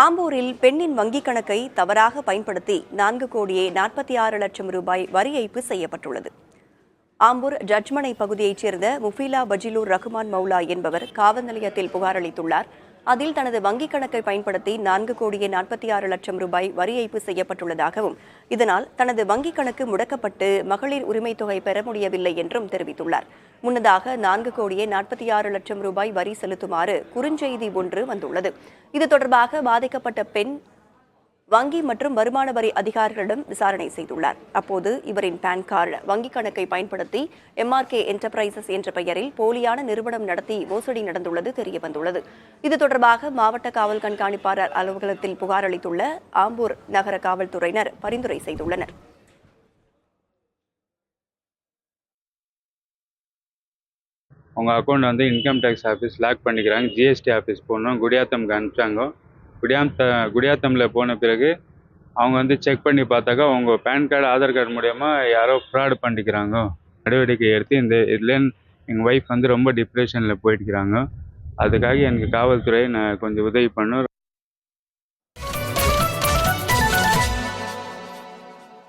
ஆம்பூரில் பெண்ணின் வங்கிக் கணக்கை தவறாக பயன்படுத்தி 4,46,00,000 ரூபாய் வரி ஏய்ப்பு செய்யப்பட்டுள்ளது. ஆம்பூர் ஜட்ஜ்மனை பகுதியைச் சேர்ந்த முஃபீலா பஜிலூர் ரஹ்மான் மௌலா என்பவர் காவல் நிலையத்தில் புகார் அளித்துள்ளார். அதில் தனது வங்கிக் கணக்கை பயன்படுத்தி 4,46,00,000 ரூபாய் வரி ஏய்ப்பு செய்யப்பட்டுள்ளதாகவும், இதனால் தனது வங்கிக் கணக்கு முடக்கப்பட்டு மகளிர் உரிமைத் தொகை பெற முடியவில்லை என்றும் தெரிவித்துள்ளார். முன்னதாக 4,46,00,000 ரூபாய் வரி செலுத்துமாறு குறுஞ்செய்தி ஒன்று வந்துள்ளது. இது தொடர்பாக பாதிக்கப்பட்ட பெண் வங்கி மற்றும் வருமான வரி அதிகாரிகளிடம் விசாரணை செய்துள்ளார். அப்போது இவரின் பான் கார்டு வங்கிக் கணக்கை பயன்படுத்தி MRK என்டர்பிரைசஸ் என்ற பெயரில் போலியான நிறுவனம் நடத்தி மோசடி நடந்துள்ளது தெரியவந்துள்ளது. இது தொடர்பாக மாவட்ட காவல் கண்காணிப்பாளர் அலுவலகத்தில் புகார் அளித்துள்ள ஆம்பூர் நகர காவல்துறையினர் பரிந்துரை செய்துள்ளனர். உங்கள் account income tax office lock பண்ணிக்கிறாங்க. GST ஆஃபீஸ் போகணும். குடியாத்தம்க்கு அனுப்பிச்சாங்க. குடியாத்தமில் போன பிறகு அவங்க செக் பண்ணி பார்த்தாக்கா உங்கள் பேன் கார்டு ஆதார் கார்டு மூலயமா யாரோ ஃப்ராடு பண்ணிக்கிறாங்க. நடவடிக்கை எடுத்து இதுலேருந்து எங்கள் ஒய்ஃப் ரொம்ப டிப்ரெஷனில் போயிட்டுக்கிறாங்க. அதுக்காக எனக்கு காவல்துறை கொஞ்சம் உதவி பண்ணும்.